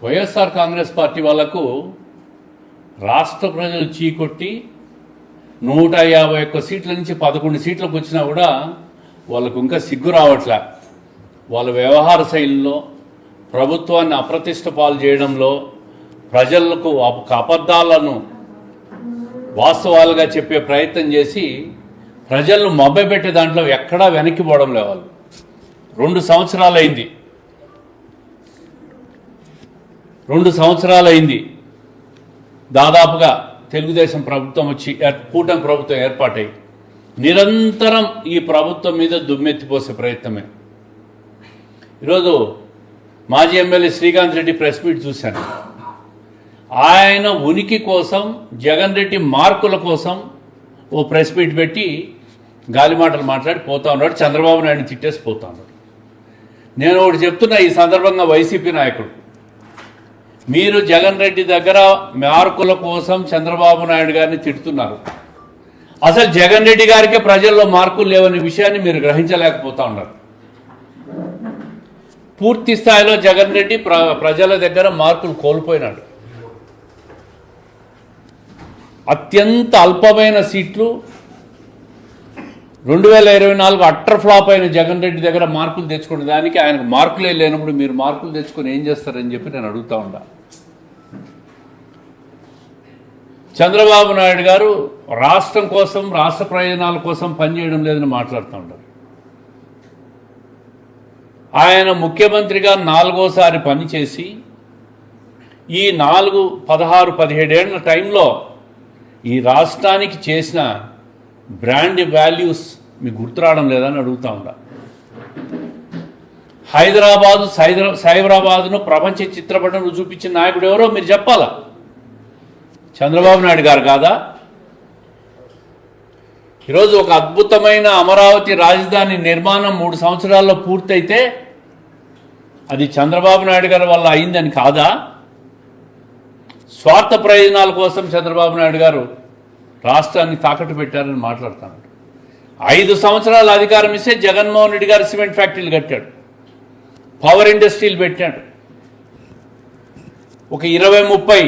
YSR Congress party వాళ్లకు రాష్ట్ర ప్రజలు చీకొట్టి 151 సీట్ల నుంచి 11 సీట్లకు వచ్చినా కూడా వాళ్ళకు ఇంకా సిగ్గు రావట్లే. వాళ్ళ వ్యవహార శైలిలో, ప్రభుత్వాన్ని అప్రతిష్ట పాలు చేయడంలో, ప్రజలకు అబద్ధాలను వాస్తవాలుగా చెప్పే ప్రయత్నం చేసి ప్రజలను మభ్యపెట్టే దాంట్లో ఎక్కడా వెనక్కి పోవడం లే. వాళ్ళు 2 సంవత్సరాలైంది దాదాపుగా తెలుగుదేశం ప్రభుత్వం వచ్చి కూటమి ప్రభుత్వం ఏర్పాటై నిరంతరం ఈ ప్రభుత్వం మీద దుమ్మెత్తిపోసే ప్రయత్నమే. ఈరోజు మాజీ MLA Srikanth Reddy press meet చూశాను. ఆయన ఉనికి కోసం, జగన్ రెడ్డి మార్కుల కోసం ఓ ప్రెస్ మీట్ పెట్టి గాలి మాటలు మాట్లాడి పోతా ఉన్నాడు. చంద్రబాబు నాయుడిని తిట్టేసి పోతా ఉన్నాడు. నేను ఒకటి చెప్తున్నా ఈ సందర్భంగా వైసీపీ నాయకుడు, మీరు జగన్ రెడ్డి దగ్గర మార్కుల కోసం చంద్రబాబు నాయుడు గారిని తిడుతున్నారు. అసలు జగన్ రెడ్డి గారికే ప్రజల్లో మార్కులు లేవనే విషయాన్ని మీరు గ్రహించలేకపోతా ఉన్నారు. పూర్తి స్థాయిలో జగన్ రెడ్డి ప్రజల దగ్గర మార్కులు కోల్పోయినాడు. అత్యంత అల్పమైన సీట్లు 2024 అట్టర్ ఫ్లాప్ అయిన జగన్ రెడ్డి దగ్గర మార్కులు తెచ్చుకునే దానికి ఆయనకు మార్కులే లేనప్పుడు మీరు మార్కులు తెచ్చుకొని ఏం చేస్తారని చెప్పి నేను అడుగుతా ఉన్నా. చంద్రబాబు నాయుడు గారు రాష్ట్రం కోసం, రాష్ట్ర ప్రయోజనాల కోసం పనిచేయడం లేదని మాట్లాడుతూ ఉంటారు. ఆయన ముఖ్యమంత్రిగా 4వ పనిచేసి ఈ 16-17 ఏళ్ల టైంలో ఈ రాష్ట్రానికి చేసిన బ్రాండ్ వాల్యూస్ మీకు గుర్తురావడం లేదని అడుగుతా ఉన్నా. సైబరాబాద్ను ప్రపంచ చిత్రపటంలో చూపించిన నాయకుడు ఎవరో మీరు చెప్పాలా? చంద్రబాబు నాయుడు గారు కాదా? ఈరోజు ఒక అద్భుతమైన అమరావతి రాజధాని నిర్మాణం 3 సంవత్సరాల్లో పూర్తయితే అది చంద్రబాబు నాయుడు గారి వల్ల అయిందని కాదా? స్వార్థ ప్రయోజనాల కోసం చంద్రబాబు నాయుడు గారు రాష్ట్రాన్ని తాకట్టు పెట్టారని మాట్లాడుతున్నాడు. 5 సంవత్సరాల అధికారం ఇస్తే జగన్మోహన్ రెడ్డి గారు సిమెంట్ ఫ్యాక్టరీలు కట్టాడు, పవర్ ఇండస్ట్రీలు పెట్టాడు, ఒక 20-30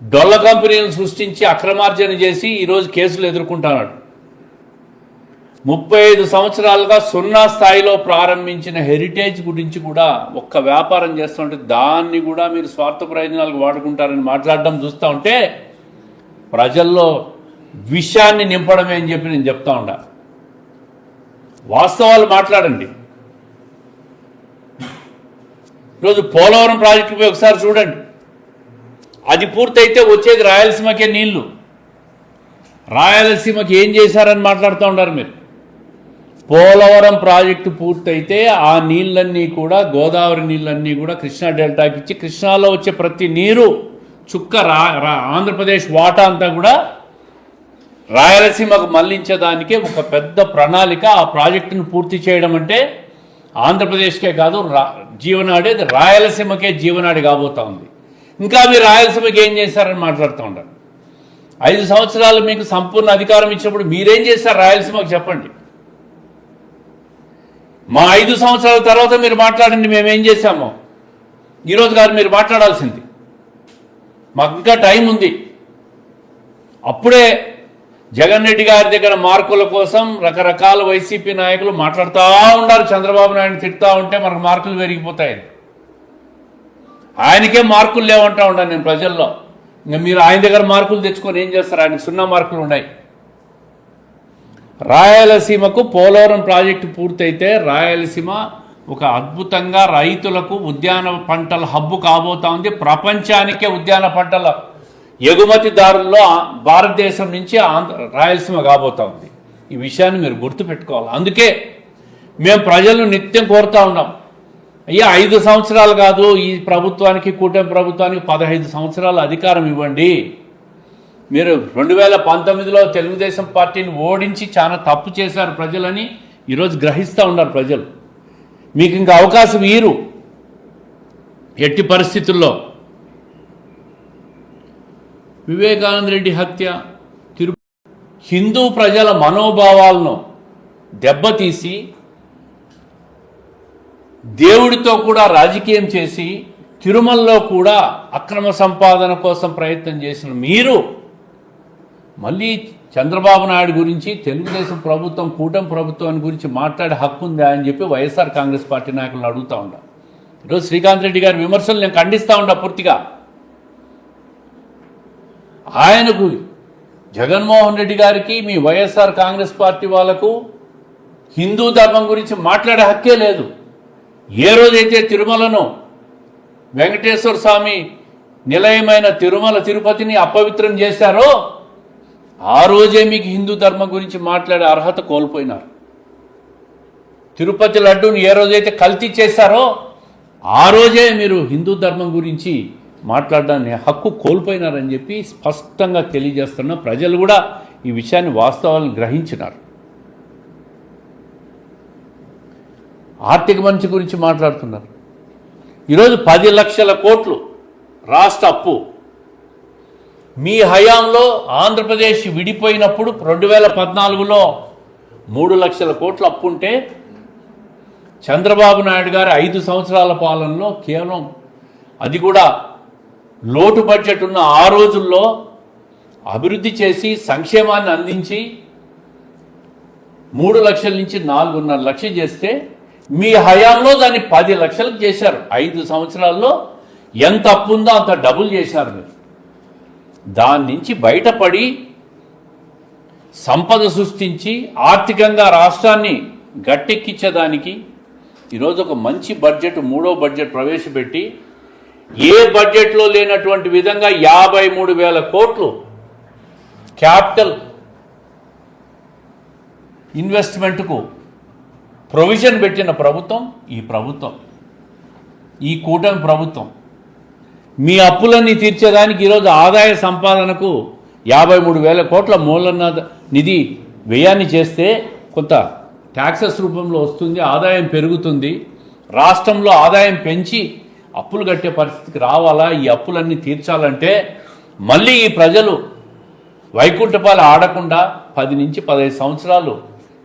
డొల్ల కంపెనీలను సృష్టించి అక్రమార్జన చేసి ఈరోజు కేసులు ఎదుర్కొంటున్నాడు. 35 సంవత్సరాలుగా 0 స్థాయిలో ప్రారంభించిన హెరిటేజ్ గురించి కూడా ఒక్క వ్యాపారం చేస్తుంటే దాన్ని కూడా మీరు స్వార్థ ప్రయోజనాలకు వాడుకుంటారని మాట్లాడడం చూస్తూ ఉంటే ప్రజల్లో విషయాన్ని నింపడమే అని చెప్పి నేను చెప్తా ఉండా. వాస్తవాలు మాట్లాడండి. ఈరోజు పోలవరం ప్రాజెక్టుపై ఒకసారి చూడండి. అది పూర్తయితే వచ్చేది రాయలసీమకే నీళ్లు. రాయలసీమకి ఏం చేశారని మాట్లాడుతూ ఉన్నారు మీరు. పోలవరం ప్రాజెక్టు పూర్తయితే ఆ నీళ్ళన్నీ కూడా, గోదావరి నీళ్ళన్నీ కూడా కృష్ణా డెల్టాకి ఇచ్చి కృష్ణాలో వచ్చే ప్రతి నీరు చుక్క ఆంధ్రప్రదేశ్ వాటా అంతా కూడా రాయలసీమకు మళ్లించేదానికే ఒక పెద్ద ప్రణాళిక. ఆ ప్రాజెక్టును పూర్తి చేయడం అంటే ఆంధ్రప్రదేశ్కే కాదు, జీవనాడి రాయలసీమకే జీవనాడి కాబోతా ఉంది. ఇంకా మీరు రాయలసీమకి ఏం చేశారని మాట్లాడుతూ ఉంటారు. 5 సంవత్సరాలు మీకు సంపూర్ణ అధికారం ఇచ్చినప్పుడు మీరేం చేశారు రాయలసీమకు చెప్పండి. మా 5 సంవత్సరాల తర్వాత మీరు మాట్లాడండి మేమేం చేశామో. ఈరోజు గారు మీరు మాట్లాడాల్సింది. మాకు ఇంకా టైం ఉంది. అప్పుడే జగన్ రెడ్డి గారి దగ్గర మార్కుల కోసం రకరకాల వైసీపీ నాయకులు మాట్లాడుతూ ఉన్నారు. చంద్రబాబు నాయుడు తిడుతూ ఉంటే మనకు మార్కులు పెరిగిపోతాయి. ఆయనకే మార్కులు లేవంటా ఉన్నాను నేను ప్రజల్లో. ఇంకా మీరు ఆయన దగ్గర మార్కులు తెచ్చుకొని ఏం చేస్తారు? ఆయనకు 0 మార్కులు ఉన్నాయి. రాయలసీమకు పోలవరం ప్రాజెక్టు పూర్తయితే రాయలసీమ ఒక అద్భుతంగా రైతులకు ఉద్యాన పంటల హబ్బు కాబోతా ఉంది. ప్రపంచానికే ఉద్యాన పంటల ఎగుమతిదారుల్లో భారతదేశం నుంచి రాయలసీమ కాబోతా ఉంది. ఈ విషయాన్ని మీరు గుర్తుపెట్టుకోవాలి. అందుకే మేము ప్రజలను నిత్యం కోరుతా ఉన్నాం, అయ్యా 5 సంవత్సరాలు కాదు, ఈ ప్రభుత్వానికి, కూటమి ప్రభుత్వానికి 15 సంవత్సరాల అధికారం ఇవ్వండి. మీరు 2019లో తెలుగుదేశం పార్టీని ఓడించి చాలా తప్పు చేశారు ప్రజలని ఈరోజు గ్రహిస్తూ ఉన్నారు ప్రజలు. మీకు ఇంకా అవకాశం ఇయ్యరు ఎట్టి పరిస్థితుల్లో. వివేకానంద రెడ్డి హత్య హిందూ ప్రజల మనోభావాలను దెబ్బతీసి దేవుడితో కూడా రాజకీయం చేసి తిరుమలలో కూడా అక్రమ సంపాదన కోసం ప్రయత్నం చేసిన మీరు మళ్ళీ చంద్రబాబు నాయుడు గురించి తెలుగుదేశం ప్రభుత్వం కూటమి ప్రభుత్వాన్ని గురించి మాట్లాడే హక్కు ఉందా అని చెప్పి వైఎస్ఆర్ కాంగ్రెస్ పార్టీ నాయకులను అడుగుతూ ఉండా. ఈరోజు శ్రీకాంత్ రెడ్డి గారి విమర్శలు నేను ఖండిస్తూ ఉండా పూర్తిగా. ఆయనకు జగన్మోహన్ రెడ్డి గారికి మీ వైఎస్ఆర్ కాంగ్రెస్ పార్టీ వాళ్లకు హిందూ ధర్మం గురించి మాట్లాడే హక్కే లేదు. ఏ రోజైతే తిరుమలను వెంకటేశ్వర స్వామి నిలయమైన తిరుమల తిరుపతిని అపవిత్రం చేశారో ఆ రోజే మీకు హిందూ ధర్మం గురించి మాట్లాడే అర్హత కోల్పోయినారు. తిరుపతి లడ్డూని ఏ రోజైతే కల్తీ చేశారో ఆ రోజే మీరు హిందూ ధర్మం గురించి మాట్లాడడాన్ని హక్కు కోల్పోయినారని చెప్పి స్పష్టంగా తెలియజేస్తున్న ప్రజలు కూడా ఈ విషయాన్ని వాస్తవాలను గ్రహించినారు. ఆర్థిక మంచి గురించి మాట్లాడుతున్నారు. ఈరోజు 10 లక్షల కోట్లు రాష్ట్ర అప్పు. మీ హయాంలో ఆంధ్రప్రదేశ్ విడిపోయినప్పుడు 2014లో 3 లక్షల కోట్ల అప్పు ఉంటే చంద్రబాబు నాయుడు గారి 5 సంవత్సరాల పాలనలో కేవలం అది కూడా లోటు బడ్జెట్ ఉన్న ఆ రోజుల్లో అభివృద్ధి చేసి సంక్షేమాన్ని అందించి 3 లక్షల నుంచి 4.5 లక్షలు చేస్తే మీ హయాంలో దాన్ని 10 లక్షలకు చేశారు. 5 సంవత్సరాల్లో ఎంత అప్పు ఉందో అంత డబుల్ చేశారు మీరు. దాని నుంచి బయటపడి సంపద సృష్టించి ఆర్థికంగా రాష్ట్రాన్ని గట్టెక్కించేదానికి ఈరోజు ఒక మంచి బడ్జెట్, 3వ బడ్జెట్ ప్రవేశపెట్టి ఏ బడ్జెట్లో లేనటువంటి విధంగా 53,000 కోట్లు క్యాపిటల్ ఇన్వెస్ట్మెంట్కు ప్రొవిజన్ పెట్టిన ప్రభుత్వం ఈ ప్రభుత్వం, ఈ కూటమి ప్రభుత్వం. మీ అప్పులన్నీ తీర్చేదానికి ఈరోజు ఆదాయ సంపాదనకు 53,000 కోట్ల మూలన నిధి వ్యయాన్ని చేస్తే కొంత ట్యాక్సెస్ రూపంలో వస్తుంది, ఆదాయం పెరుగుతుంది. రాష్ట్రంలో ఆదాయం పెంచి అప్పులు కట్టే పరిస్థితికి రావాలా? ఈ అప్పులన్నీ తీర్చాలంటే మళ్ళీ ఈ ప్రజలు వైకుంఠపాలు ఆడకుండా 10 నుంచి 15 సంవత్సరాలు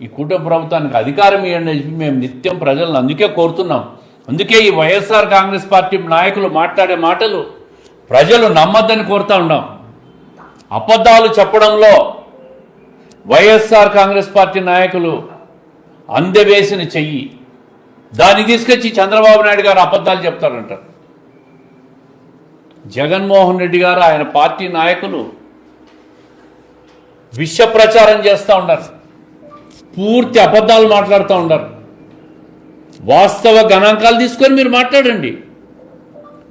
ఈ కూటమి ప్రభుత్వానికి అధికారం ఇవ్వండి అని చెప్పి మేము నిత్యం ప్రజలను అందుకే కోరుతున్నాం. అందుకే ఈ వైఎస్ఆర్ కాంగ్రెస్ పార్టీ నాయకులు మాట్లాడే మాటలు ప్రజలు నమ్మద్దని కోరుతా ఉన్నాం. అబద్ధాలు చెప్పడంలో వైఎస్ఆర్ కాంగ్రెస్ పార్టీ నాయకులు అందవేసిన చెయ్యి, దాన్ని తీసుకొచ్చి చంద్రబాబు నాయుడు గారు అబద్ధాలు చెప్తారంటారు. జగన్మోహన్ రెడ్డి గారు ఆయన పార్టీ నాయకులు విష ప్రచారం చేస్తూ ఉన్నారు, పూర్తి అబద్ధాలు మాట్లాడుతూ ఉన్నారు. వాస్తవ గణాంకాలు తీసుకొని మీరు మాట్లాడండి.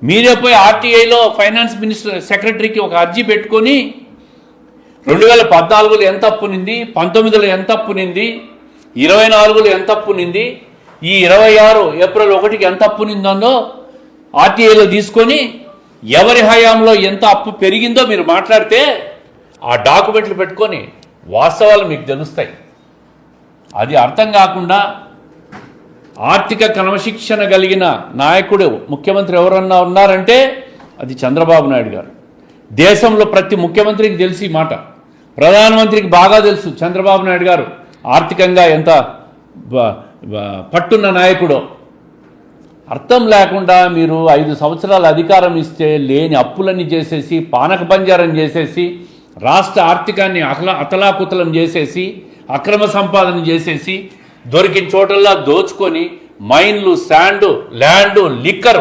మీరే పోయి ఆర్టీఐలో ఫైనాన్స్ మినిస్టర్ సెక్రటరీకి ఒక అర్జీ పెట్టుకొని 2014లో ఎంత అప్పునింది, 19లో ఎంత అప్పునింది, 24లో ఎంత అప్పునింది, ఈ 26 ఏప్రిల్ 1కి ఎంత అప్పునిందో ఆర్టీఐలో తీసుకొని ఎవరి హయాంలో ఎంత అప్పు పెరిగిందో మీరు మాట్లాడితే ఆ డాక్యుమెంట్లు పెట్టుకొని వాస్తవాలు మీకు తెలుస్తాయి. అది అర్థం కాకుండా ఆర్థిక క్రమశిక్షణ కలిగిన నాయకుడు ముఖ్యమంత్రి ఎవరన్నా ఉన్నారంటే అది చంద్రబాబు నాయుడు గారు. దేశంలో ప్రతి ముఖ్యమంత్రికి తెలిసి మాట, ప్రధానమంత్రికి బాగా తెలుసు చంద్రబాబు నాయుడు గారు ఆర్థికంగా ఎంత పట్టున్న నాయకుడో. అర్థం లేకుండా మీరు 5 సంవత్సరాల అధికారం ఇస్తే లేని అప్పులన్నీ చేసేసి పానక బంజారం చేసేసి రాష్ట్ర ఆర్థికాన్ని అతలాకుతలం చేసేసి అక్రమ సంపాదన చేసేసి దొరికిన చోటల్లా దోచుకొని మైన్లు, శాండు, ల్యాండు, లిక్కర్,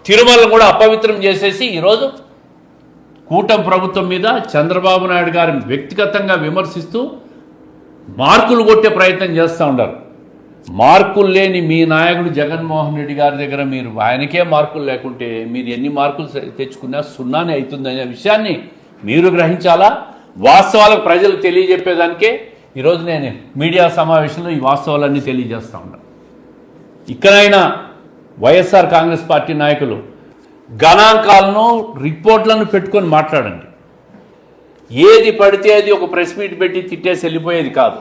తిరుమలను కూడా అపవిత్రం చేసేసి ఈరోజు కూటమి ప్రభుత్వం మీద చంద్రబాబు నాయుడు గారిని వ్యక్తిగతంగా విమర్శిస్తూ మార్కులు కొట్టే ప్రయత్నం చేస్తూ ఉన్నారు. మార్కులు లేని మీ నాయకుడు జగన్మోహన్ రెడ్డి గారి దగ్గర మీరు ఆయనకే మార్కులు లేకుంటే మీరు ఎన్ని మార్కులు తెచ్చుకున్నా సున్నానే అవుతుందనే విషయాన్ని మీరు గ్రహించాలా. వాస్తవాలకు ప్రజలు తెలియజెప్పేదానికే ఈరోజు నేను మీడియా సమావేశంలో ఈ వాస్తవాలన్నీ తెలియజేస్తూ ఉన్నాను. ఇక్కడైనా వైఎస్ఆర్ కాంగ్రెస్ పార్టీ నాయకులు గణాంకాలను, రిపోర్ట్లను పెట్టుకొని మాట్లాడండి. ఏది పడితే అది ఒక ప్రెస్ మీట్ పెట్టి తిట్టేసి వెళ్ళిపోయేది కాదు.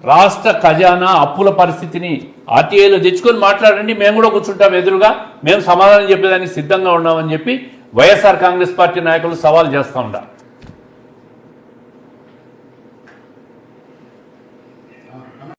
రాష్ట్ర ఖజానా అప్పుల పరిస్థితిని ఆర్టీఐలో తెచ్చుకొని మాట్లాడండి. మేము కూడా కూర్చుంటాం ఎదురుగా, మేము సమాధానం చెప్పేదానికి సిద్ధంగా ఉన్నామని చెప్పి వైఎస్ఆర్ కాంగ్రెస్ పార్టీ నాయకులు సవాల్ చేస్తూ ఉంటారు.